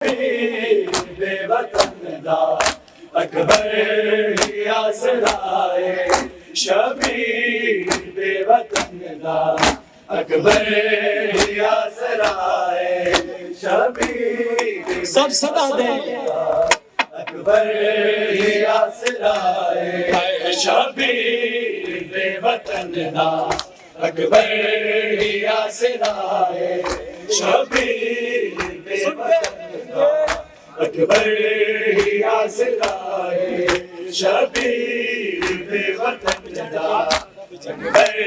بے وطن دا اکبر ہی آسرائے شبیر بے وطن دا اکبر ہی آسرائے شبیر سب صدا دیں اکبر ہی آسرائے شبیر بے وطن دا اکبر ہی آسرائے شبیر بے وطن دا اکبر ہی آسرائے شبیر بے وطن دا اکبر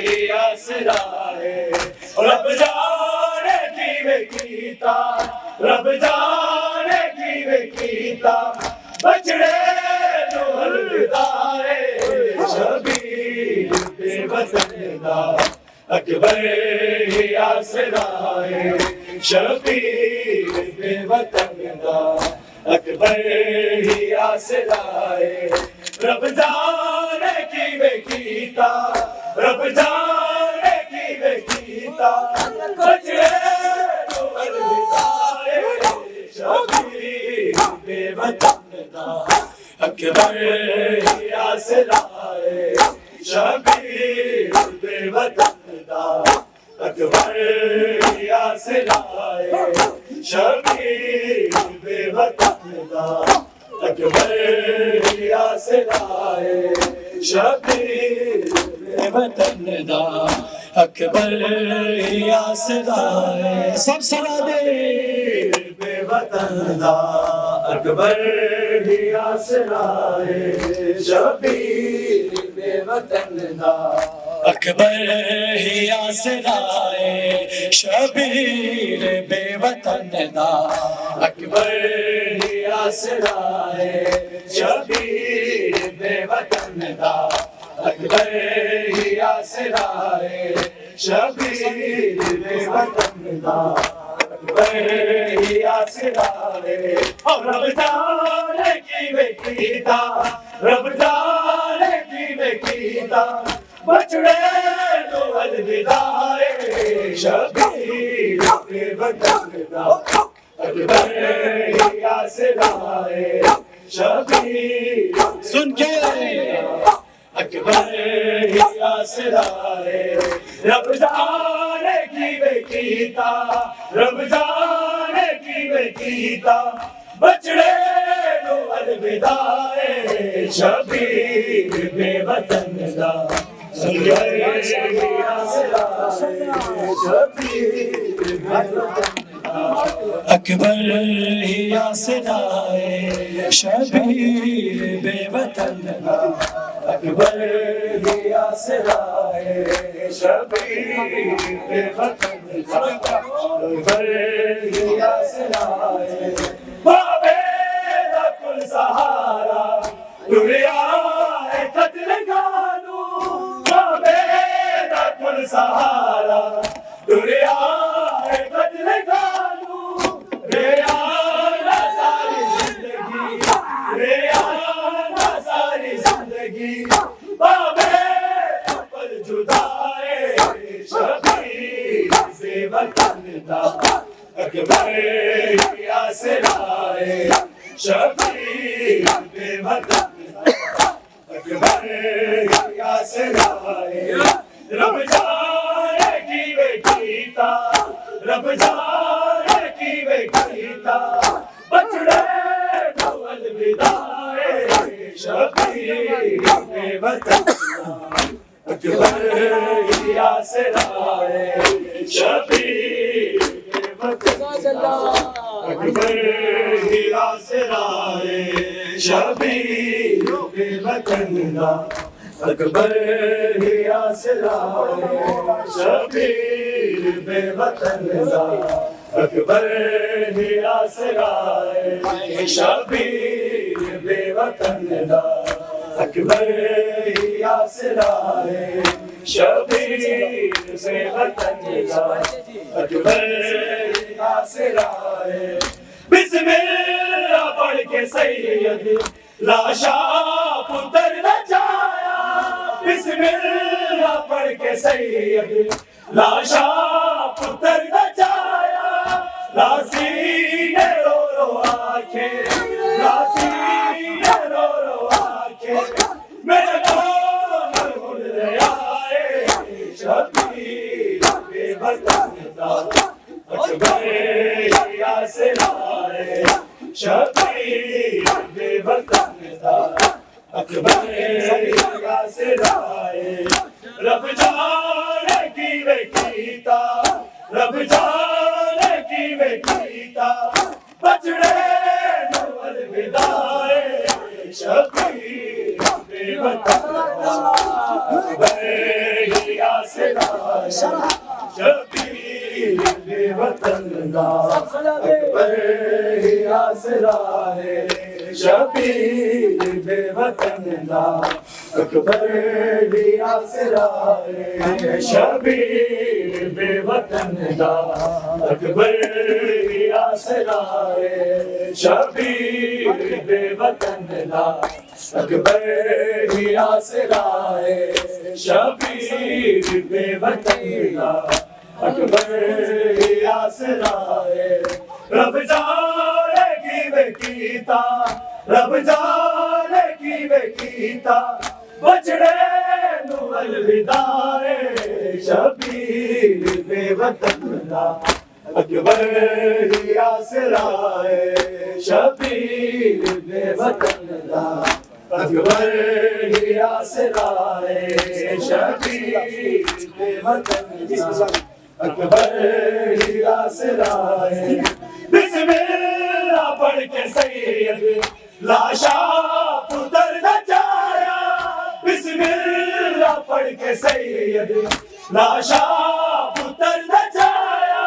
ہی آسرائے رب جانے کیویں کیتا رب جانے کیویں کیتا بچڑے نو الوداع شبیر بے وطن دا اکبر ہی آسرائے شبیر بے وطن دا اکبر ہی آسرائے رب جانے کیویں کیتا رب جانے کیویں کیتا بچڑے نو الوداع شبیر بے وطن دا اکبر ہی آسرائے شبیر بے وطن دا اکبر ہی آسرائے شبیر بے وطن دا اکبر ہی آسرائے شبیر بے وطن دا اکبر ہی آسرائے سب صدا دیں بے وطن دا اکبر ہی آسرائے شبیر بے وطن دا اکبر ہی آسرائے شبیر بے وطن دا اکبر ہی آسرائے شبیر بے وطن دا اکبر ہی آسرائے شبیر بے وطن دا اکبر ہی آسرائے رب جانے کیویں کیتا رب جانے کیویں کیتا بچڑے نو الوداع شبیر بے وطن دا اکبر ہی آسرائے شبیر سن کے اکبر ہی آسرائے رب جانے کیویں کیتا رب جانے کیویں کیتا بچڑے نو الوداع شبیر بے وطن دا اکبر ہی آسرائے شبیر بے وطن اکبر ہی آسرائے شبیر بے وطن دا اکبر ہی آسرائے شبیر بے وطن دا اکبر ہی آسرائے بابے دا کل سہارا دنیا ہے قتل گانو بابے دا کل سہارا دنیا ہے قتل گانو ریانا ساری زندگی ریانا ساری زندگی بابے پر جدائے شبیر بے وطن دا اکبر ہی آسرائے شبیر بے وطن دا اکبر ہی آسرائے رب جانے کیویں کیتا رب جانے کیویں کیتا بچڑے نو الوداع شبیر بے وطن دا اکبر ہی آسرائے شبیر بے وطن دا اکبر ہی آسرائے شبیر بے وطن دا اکبر ہی آسرائے شبیر بے وطن دا اکبر ہی آسرائے شبیر بے وطن دا اکبر ہی آسرائے شبیر بے وطن دا اکبر ہی آسرائے بسم اللہ پڑھ کے سید لاشا پتر نچایا بسم اللہ پڑھ کے سید لاشا پتر نچایا لاسی نے رو آنکھیں ناصرین رو رو آنکھیں میرے کون اڑ رہا ہے شبیر بے وطن دا اکبر ہی آسرا ہے شبیر بے وطن دا اکبر ہی آسرا ہے رب جانے کی وے کیتا رب جانے کی وے کیتا بچڑے نو الوداع شبیر بے وطن دا اکبر ہی آسرا ہے شبیر بے وطن دا اکبر ہی آسرا ہے شبیر بے وطن دا اکبر ہی آسرا ہے شبیر بے وطن دا اکبر ہی آسرا ہے شبیر بے وطن دا اکبر ہی آسرا ہے شبیر بے وطن دا اکبر ہی آسرا ہے رب جانے کی وے کیتا رب جانے کی وے کیتا بچڑے نو الوداع شبیر بے وطن دا اکبر ہی آسرا ہے شبیر بے وطن دا اکبر ہی آسرا ہے شبیر بے وطن دا اکبر ہی آسرا ہے بسم اللہ پڑھ کے سید لاشا پتر نچایا بسم اللہ پڑھ کے سید لاشا پتر نچایا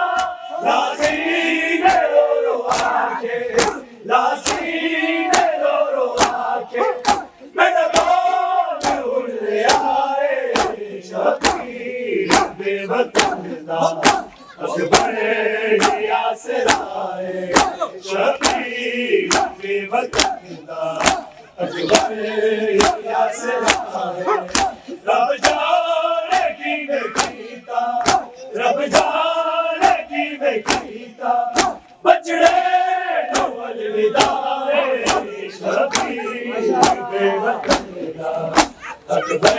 لاسین رو رو آنکھیں لاسین رو رو آنکھیں میرا کون اڑ رہا ہے شبیر بے وطن دا اکبر ہی آسرا ہے شبیر بے وطن دا اکبر ہی آسرا ہے رب جانے کی وے کیتا رب جانے کی وے کیتا بچڑے نو الوداع شبیر بے وطن دا اکبر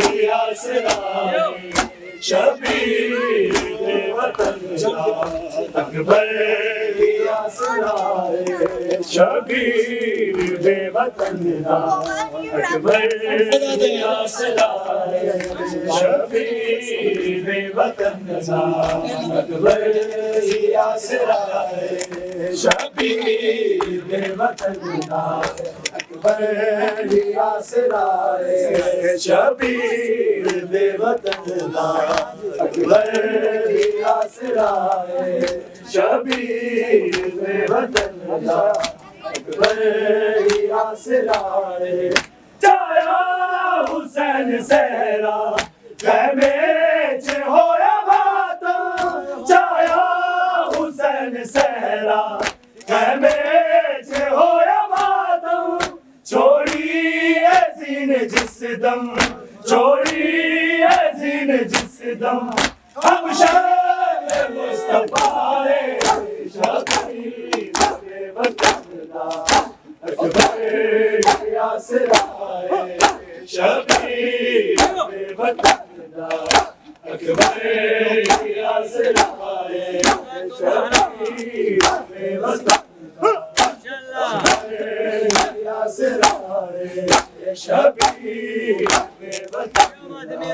ہی آسرا ہے شبیر بے وطن دا اکبر ہی آسرا ہے شبیر بے وطن دا اکبر ہی آسرا ہے شبیر بے وطن دا اکبر ہی آسرا ہے شبیر بے وطن دا اکبر ہی آسرا ہے شبیر بے وطن دا اکبر ہی آسرا ہے شبیر بے وطن دا اکبر ہی آسرا ہے چایا حسین سہرا خیمے چ ہویا بات چایا حسین سہرا خیمے چ ہویا بات چھوڑی اے زین جس دم چھوڑی اے زین جس دم ہم شان مصطفیٰ شبیر بے وطن دا اکبر ہی آسرا ہے شبیر بے وطن دا اکبر ہی آسرا ہے شبیر بے وطن دا اکبر ہی آسرا ہے شبیر بے وطن دا